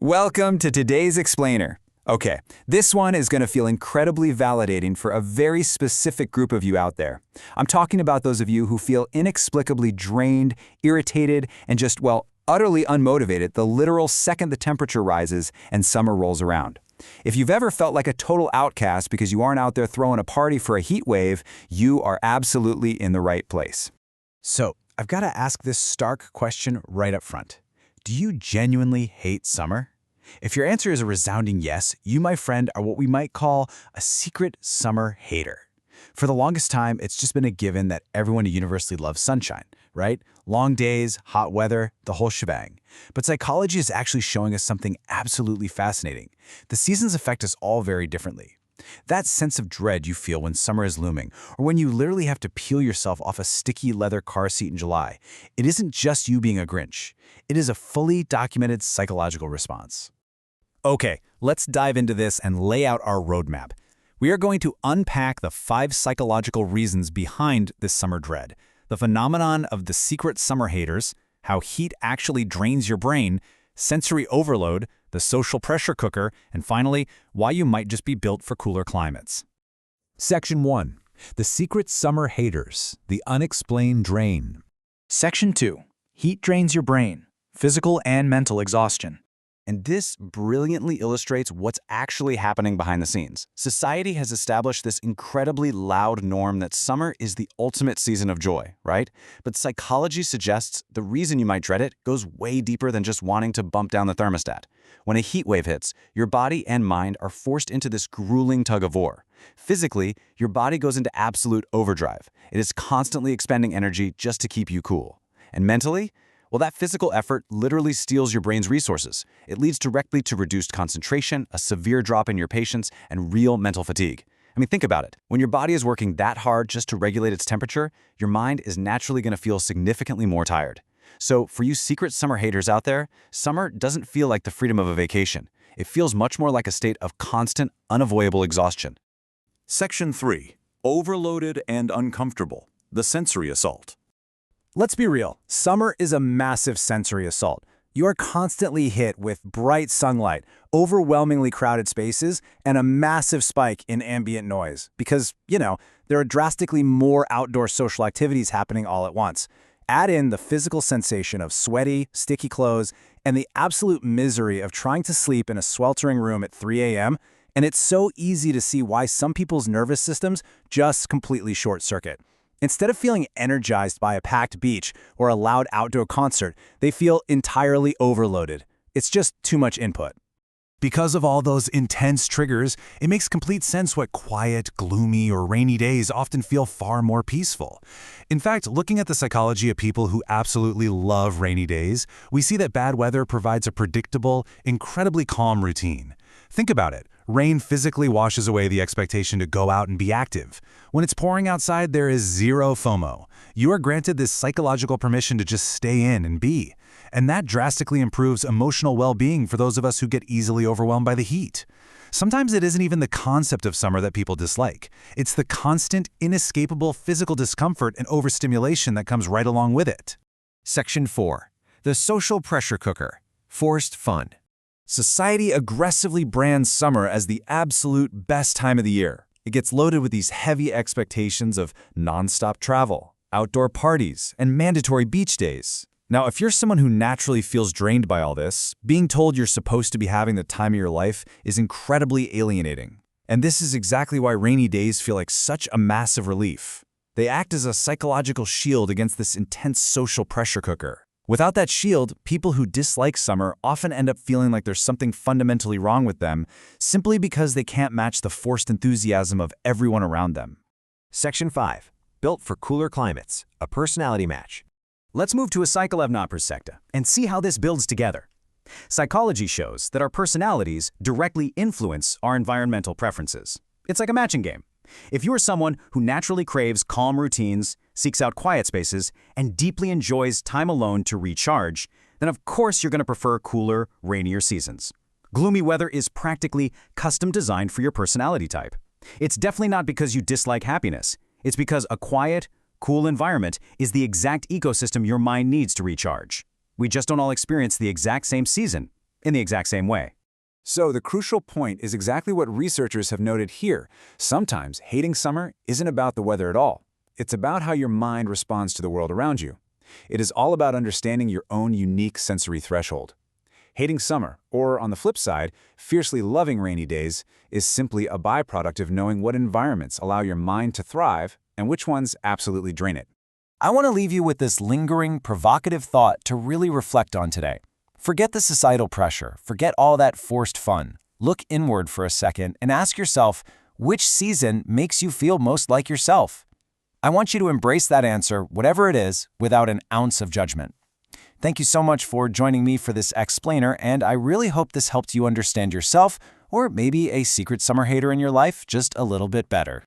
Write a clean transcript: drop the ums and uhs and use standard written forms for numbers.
Welcome to today's explainer. Okay, this one is going to feel incredibly validating for a very specific group of you out there. I'm talking about those of you who feel inexplicably drained, irritated, and just, well, utterly unmotivated the literal second the temperature rises and summer rolls around. If you've ever felt like a total outcast because you aren't out there throwing a party for a heat wave, you are absolutely in the right place. So, I've got to ask this stark question right up front. Do you genuinely hate summer? If your answer is a resounding yes, you, my friend, are what we might call a secret summer hater. For the longest time, it's just been a given that everyone universally loves sunshine, right? Long days, hot weather, the whole shebang. But psychology is actually showing us something absolutely fascinating. The seasons affect us all very differently. That sense of dread you feel when summer is looming, or when you literally have to peel yourself off a sticky leather car seat in July, it isn't just you being a Grinch. It is a fully documented psychological response. Okay, let's dive into this and lay out our roadmap. We are going to unpack the 5 psychological reasons behind this summer dread, the phenomenon of the secret summer haters, how heat actually drains your brain, sensory overload, the social pressure cooker, and finally, why you might just be built for cooler climates. Section 1. The secret summer haters, the unexplained drain. Section 2. Heat drains your brain, physical and mental exhaustion. And this brilliantly illustrates what's actually happening behind the scenes. Society has established this incredibly loud norm that summer is the ultimate season of joy, right? But psychology suggests the reason you might dread it goes way deeper than just wanting to bump down the thermostat. When a heat wave hits, your body and mind are forced into this grueling tug-of-war. Physically, your body goes into absolute overdrive. It is constantly expending energy just to keep you cool. And mentally, well, that physical effort literally steals your brain's resources. It leads directly to reduced concentration, a severe drop in your patience, and real mental fatigue. I mean, think about it. When your body is working that hard just to regulate its temperature, your mind is naturally going to feel significantly more tired. So, for you secret summer haters out there, summer doesn't feel like the freedom of a vacation. It feels much more like a state of constant, unavoidable exhaustion. Section 3. Overloaded and uncomfortable. The sensory assault. Let's be real. Summer is a massive sensory assault. You are constantly hit with bright sunlight, overwhelmingly crowded spaces, and a massive spike in ambient noise because, there are drastically more outdoor social activities happening all at once. Add in the physical sensation of sweaty, sticky clothes, and the absolute misery of trying to sleep in a sweltering room at 3 a.m., and it's so easy to see why some people's nervous systems just completely short-circuit. Instead of feeling energized by a packed beach or a loud outdoor concert, they feel entirely overloaded. It's just too much input. Because of all those intense triggers, it makes complete sense why quiet, gloomy, or rainy days often feel far more peaceful. In fact, looking at the psychology of people who absolutely love rainy days, we see that bad weather provides a predictable, incredibly calm routine. Think about it. Rain physically washes away the expectation to go out and be active. When it's pouring outside, there is zero FOMO. You are granted this psychological permission to just stay in and be. And that drastically improves emotional well-being for those of us who get easily overwhelmed by the heat. Sometimes it isn't even the concept of summer that people dislike. It's the constant, inescapable physical discomfort and overstimulation that comes right along with it. Section 4. The social pressure cooker. Forced fun. Society aggressively brands summer as the absolute best time of the year. It gets loaded with these heavy expectations of nonstop travel, outdoor parties, and mandatory beach days. Now, if you're someone who naturally feels drained by all this, being told you're supposed to be having the time of your life is incredibly alienating. And this is exactly why rainy days feel like such a massive relief. They act as a psychological shield against this intense social pressure cooker. Without that shield, people who dislike summer often end up feeling like there's something fundamentally wrong with them simply because they can't match the forced enthusiasm of everyone around them. Section 5. Built for cooler climates. A personality match. Let's move to a Psycholevnot sector and see how this builds together. Psychology shows that our personalities directly influence our environmental preferences. It's like a matching game. If you're someone who naturally craves calm routines, seeks out quiet spaces, and deeply enjoys time alone to recharge, then of course you're going to prefer cooler, rainier seasons. Gloomy weather is practically custom designed for your personality type. It's definitely not because you dislike happiness. It's because a quiet, cool environment is the exact ecosystem your mind needs to recharge. We just don't all experience the exact same season. in the exact same way. So the crucial point is exactly what researchers have noted here. Sometimes hating summer isn't about the weather at all. It's about how your mind responds to the world around you. It is all about understanding your own unique sensory threshold. Hating summer, or on the flip side, fiercely loving rainy days, is simply a byproduct of knowing what environments allow your mind to thrive and which ones absolutely drain it. I want to leave you with this lingering, provocative thought to really reflect on today. Forget the societal pressure, forget all that forced fun. Look inward for a second and ask yourself, which season makes you feel most like yourself? I want you to embrace that answer, whatever it is, without an ounce of judgment. Thank you so much for joining me for this explainer, and I really hope this helped you understand yourself, or maybe a secret summer hater in your life, just a little bit better.